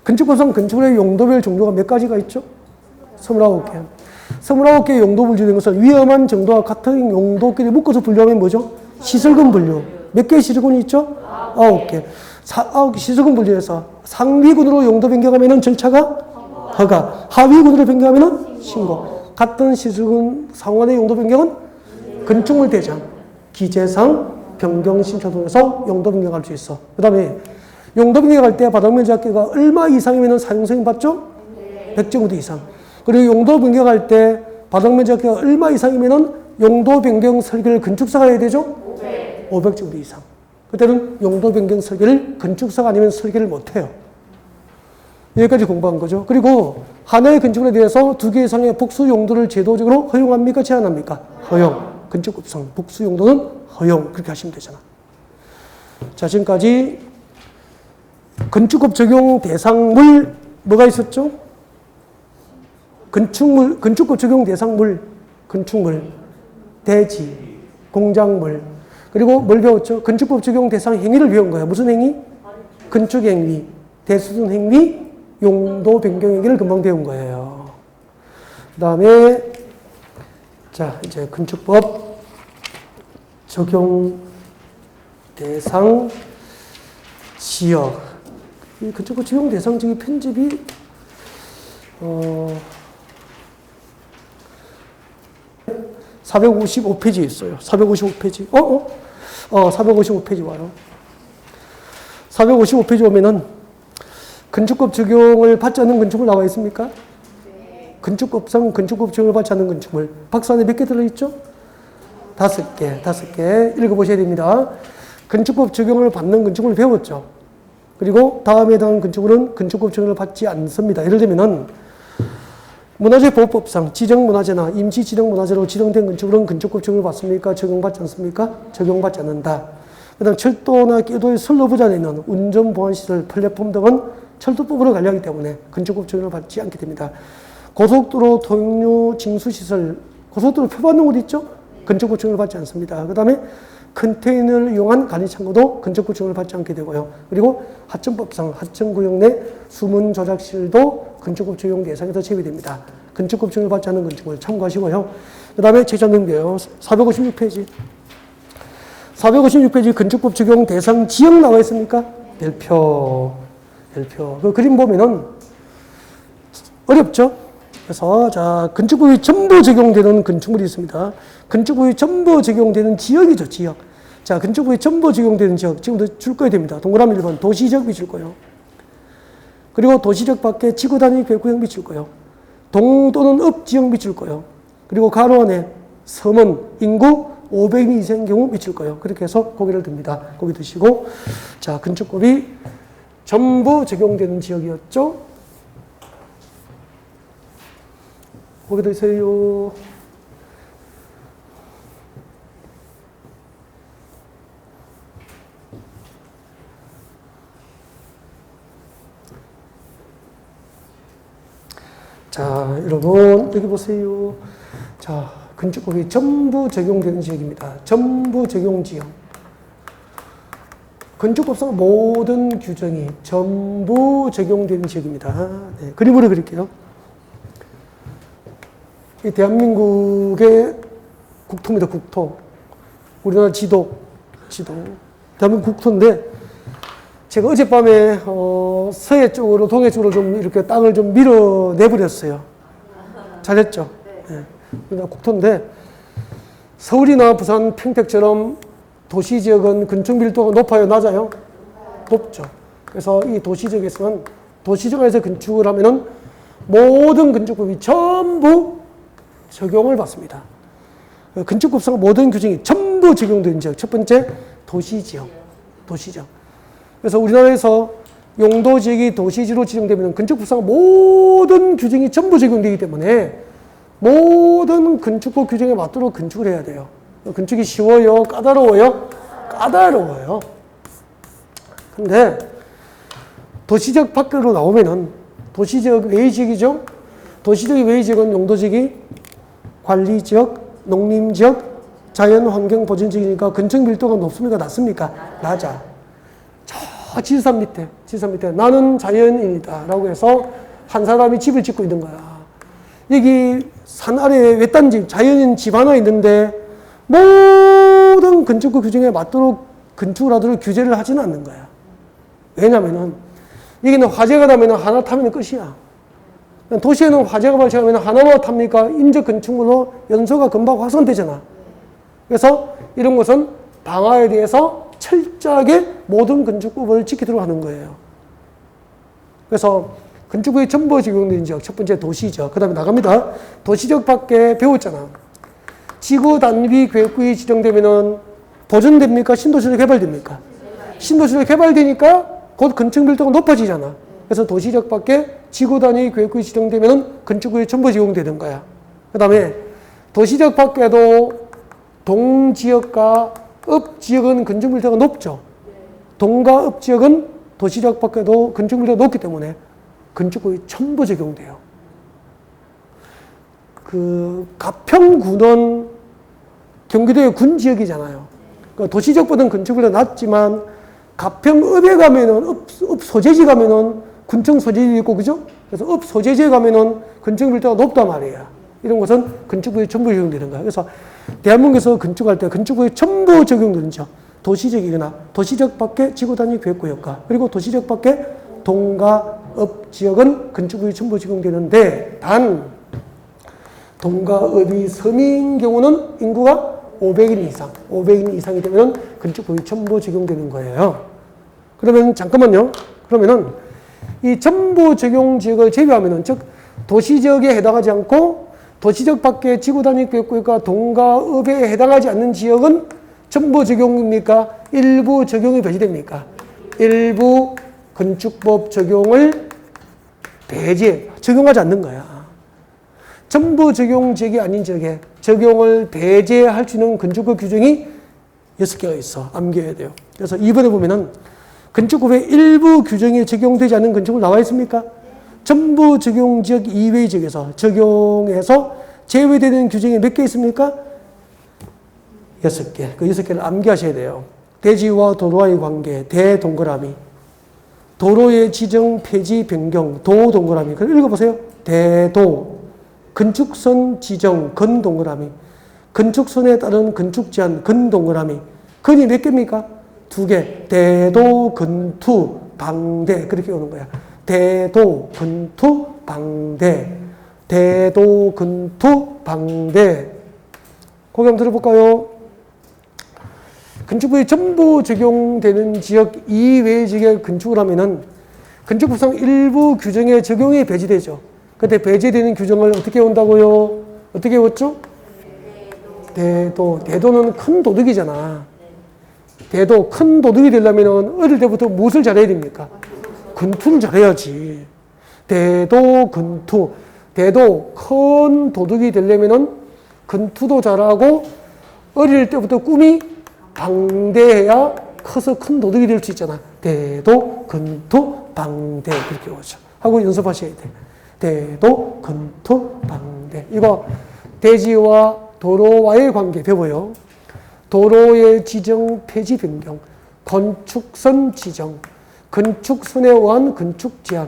건축법상 건축물의 용도별 종류가 몇 가지가 있죠? 29개. 29개의 용도 분류된 것은 위험한 정도와 같은 용도끼리 묶어서 분류하면 뭐죠? 시설군 분류. 몇 개의 시설군이 있죠? 9개. 9개 시설군 분류해서 상위군으로 용도 변경하면 절차가 허가, 하위군으로 변경하면 신고. 같은 시설군 상환의 용도 변경은 건축물 대장, 기재상 변경 신청 통해서 용도 변경할 수 있어. 그 다음에 용도 변경할 때 바닥면 잡기가 얼마 이상이면 사용승인 받죠? 100제곱미터 이상. 그리고 용도 변경할 때 바닥면 잡기가 얼마 이상이면 용도 변경 설계를 건축사가 해야 되죠? 500제곱미터 이상. 그때는 용도 변경 설계를 건축사가 아니면 설계를 못해요. 여기까지 공부한 거죠. 그리고 하나의 건축물에 대해서 2개 이상의 복수 용도를 제도적으로 허용합니까? 제한합니까? 허용. 건축법상 복수 용도는 허용. 그렇게 하시면 되잖아. 자, 지금까지 건축법 적용 대상물 뭐가 있었죠? 건축법 적용 대상물, 건축물, 대지, 공작물, 그리고 뭘 배웠죠? 건축법 적용 대상 행위를 배운 거예요. 무슨 행위? 건축 행위, 대수준 행위, 용도 변경 행위를 금방 배운 거예요. 그 다음에 자, 이제 건축법 적용 대상 지역. 이 건축법 적용 대상 지역 편집이 455페이지에 있어요. 455페이지. 455페이지 와요. 455페이지 오면은 건축법 적용을 받지 않는 건축물 나와 있습니까? 네. 건축법상 건축법 적용을 받지 않는 건축물. 박스 안에 몇 개 들어있죠? 5개. 읽어보셔야 됩니다. 건축법 적용을 받는 건축물을 배웠죠. 그리고 다음에 해당하는 건축물은 건축법 적용을 받지 않습니다. 예를 들면은 문화재보호법상 지정문화재나 임시지정문화재로 지정된 건축물은 건축법 적용을 받습니까? 적용받지 않습니까? 적용받지 않는다. 그 다음 철도나 궤도의 선로부지안에 있는 운전보안시설, 플랫폼 등은 철도법으로 관리하기 때문에 건축법 적용을 받지 않게 됩니다. 고속도로 통유 징수시설, 고속도로 표받는 곳 있죠? 건축법 적용을 받지 않습니다. 그 다음에 컨테이너를 이용한 간이창고도 건축법 적용을 받지 않게 되고요. 그리고 하천법상 하천구역 내 수문 조작실도 건축법 적용 대상에서 제외됩니다. 건축법 적용을 받지 않는 건축물 참고하시고요. 그 다음에 제시한 내용이에요. 456페이지. 456페이지 건축법 적용 대상 지역 나와 있습니까? 별표. 그 그림 보면은 어렵죠? 그래서 자, 건축법이 전부 적용되는 건축물이 있습니다. 건축법이 전부 적용되는 지역이죠, 지역. 자, 건축법이 전부 적용되는 지역. 지금도 줄 거야 됩니다. 동그라미 1번 도시지역이 줄 거예요. 그리고 도시적 밖에 지구 단위 계획구역 미칠 거예요. 동 또는 읍 지역 미칠 거예요. 그리고 가로 안에 섬은 인구 500인 이상의 경우 미칠 거예요. 그렇게 해서 고개를 듭니다. 고개 드시고, 자, 건축법이 전부 적용되는 지역이었죠. 고개 드세요. 자, 여러분, 여기 보세요. 자, 건축법이 전부 적용되는 지역입니다. 전부 적용 지역. 건축법상 모든 규정이 전부 적용되는 지역입니다. 네, 그림으로 그릴게요. 이 대한민국의 국토입니다. 국토. 우리나라 지도. 대한민국 국토인데, 제가 어젯밤에 서해 쪽으로 동해 쪽으로 좀 이렇게 땅을 좀 밀어내버렸어요. 잘했죠? 네. 우리나라 국토인데 서울이나 부산, 평택처럼 도시 지역은 건축 밀도가 높아요, 낮아요? 높죠. 그래서 이 도시 지역에서는 도시 지역에서 건축을 하면은 모든 건축법이 전부 적용을 받습니다. 건축법상 모든 규정이 전부 적용되는 지역. 첫 번째 도시 지역. 그래서 우리나라에서 용도지역이 도시지로 지정되면 건축법상 모든 규정이 전부 적용되기 때문에 모든 건축법 규정에 맞도록 건축을 해야 돼요. 건축이 쉬워요? 까다로워요? 까다로워요. 근데 도시지역 밖으로 나오면은 도시지역 외지역이죠? 도시지역의 외지역은 용도지역이 관리지역, 농림지역, 자연환경보전지역이니까 건축 밀도가 높습니까? 낮습니까? 낮아. 지산 밑에 나는 자연인이다 라고 해서 한 사람이 집을 짓고 있는 거야. 여기 산 아래에 외딴 집, 자연인 집 하나 있는데 모든 건축법 규정에 맞도록 건축을 하도록 규제를 하지는 않는 거야. 왜냐면은 여기는 화재가 나면 하나 타면 끝이야. 도시에는 화재가 발생하면 하나만 탑니까? 인접 건축물로 연소가 금방 확산되잖아. 그래서 이런 것은 방화에 대해서 철저하게 모든 건축법을 지키도록 하는 거예요. 그래서 건축법이 전부 적용되는 지역, 첫 번째 도시지역. 그 다음에 나갑니다. 도시지역 밖에 배웠잖아. 지구 단위 계획구역이 지정되면은 보존됩니까? 신도시로 개발됩니까? 신도시로 개발되니까 곧 건축 밀도가 높아지잖아. 그래서 도시지역 밖에 지구 단위 계획구역이 지정되면은 건축법이 전부 적용되는 거야. 그 다음에 도시지역 밖에도 동지역과 읍지역은 건축밀도가 높죠. 동과 읍지역은 도시지역 밖에도 건축밀도가 높기 때문에 건축법이 전부 적용돼요. 가평군은 경기도의 군지역이잖아요. 그러니까 도시지역보다는 건축밀도가 낮지만 가평읍에 가면은 읍 소재지 가면은 군청 소재지 있고 그죠? 그래서 읍 소재지에 가면은 건축밀도가 높단 말이에요. 이런 것은 건축법이 전부 적용되는 거예요. 그래서 대한민국에서 건축할 때 건축법이 전부 적용되는 지역, 도시지역이거나 도시지역 밖에 지구단위 계획구역과 그리고 도시지역 밖에 동과 읍 지역은 건축법이 전부 적용되는데 단 동과 읍이 섬인 경우는 인구가 500인 이상이 되면 건축법이 전부 적용되는 거예요. 그러면 잠깐만요. 그러면은 이 전부 적용 지역을 제외하면은 즉 도시지역에 해당하지 않고 도시지역 밖에 지구단위 계획구역과 동과 읍에 해당하지 않는 지역은 전부 적용입니까? 일부 적용이 배제됩니까? 일부 건축법 적용을 적용하지 않는 거야. 전부 적용 지역이 아닌 지역에 적용을 배제할 수 있는 건축법 규정이 6개가 있어. 암기해야 돼요. 그래서 이번에 보면은 건축법의 일부 규정이 적용되지 않는 건축물 나와 있습니까? 전부 적용 지역 이외의 지역에서 적용해서 제외되는 규정이 몇 개 있습니까? 6개. 그 6개를 암기하셔야 돼요. 대지와 도로와의 관계, 대동그라미. 도로의 지정, 폐지, 변경, 도동그라미. 그럼 읽어보세요. 대도. 건축선 지정, 건동그라미. 건축선에 따른 건축 제한, 건동그라미. 건이 몇 개입니까? 2개. 대도, 건투, 방대. 그렇게 오는 거야. 대도, 건투, 방대. 대도, 건투, 방대. 거기 한번 들어볼까요? 건축법이 전부 적용되는 지역 이외의 지역에 건축을 하면은 건축법상 일부 규정의 적용이 배제되죠. 그때 배제되는 규정을 어떻게 온다고요? 어떻게 외웠죠? 대도. 대도는 큰 도둑이잖아. 대도, 큰 도둑이 되려면 어릴 때부터 무엇을 잘해야 됩니까? 근투를 잘해야지. 대도, 근투. 대도, 큰 도둑이 되려면 근투도 잘하고 어릴 때부터 꿈이 방대해야 커서 큰 도둑이 될 수 있잖아. 대도, 근투, 방대. 그렇게 오죠. 하고 연습하셔야 돼. 대도, 근투, 방대. 이거 대지와 도로와의 관계 배워요. 도로의 지정, 폐지, 변경, 건축선 지정, 건축선에 의한 건축 제한,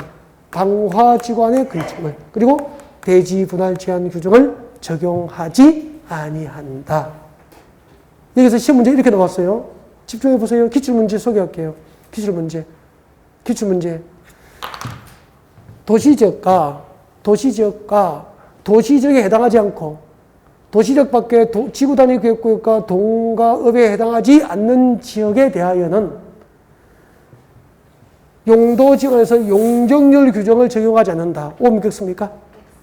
방화지관의 건축물, 그리고 대지 분할 제한 규정을 적용하지 아니한다. 여기서 시험 문제 이렇게 나왔어요. 집중해 보세요. 기출문제 소개할게요. 기출문제. 도시지역과 도시지역에 해당하지 않고 도시지역 밖에 지구단위 계획구역과 동가읍에 해당하지 않는 지역에 대하여는 용도지원에서 용적률 규정을 적용하지 않는다. 옵니까? 없습니까?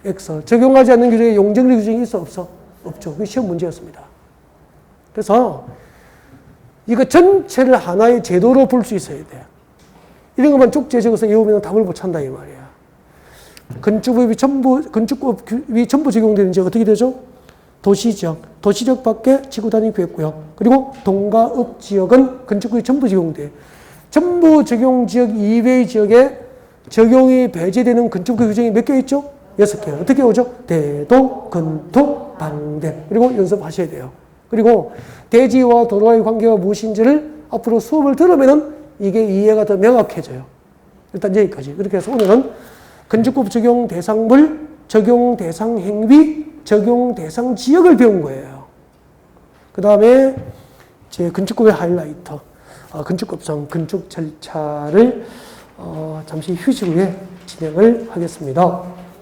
X. 적용하지 않는 규정에 용적률 규정이 있어? 없어? 없죠. 그게 시험 문제였습니다. 그래서 이거 전체를 하나의 제도로 볼 수 있어야 돼. 이런 것만 쪽지에 적어서 외우면 답을 못 찬다 이 말이야. 건축법이 전부 적용되는 지역 어떻게 되죠? 도시지역 밖에 지구단위 구역구역, 그리고 동가읍 지역은 건축법이 전부 적용돼. 전부 적용 지역 이외의 지역에 적용이 배제되는 건축법 규정이 몇 개 있죠? 6개. 어떻게 오죠? 대도, 근토, 방대. 그리고 연습하셔야 돼요. 그리고 대지와 도로와의 관계가 무엇인지를 앞으로 수업을 들으면은 이게 이해가 더 명확해져요. 일단 여기까지. 그렇게 해서 오늘은 건축법 적용 대상물, 적용 대상 행위, 적용 대상 지역을 배운 거예요. 그 다음에 제 건축법의 하이라이터, 건축법상 건축 절차를 잠시 휴식 후에 진행을 하겠습니다.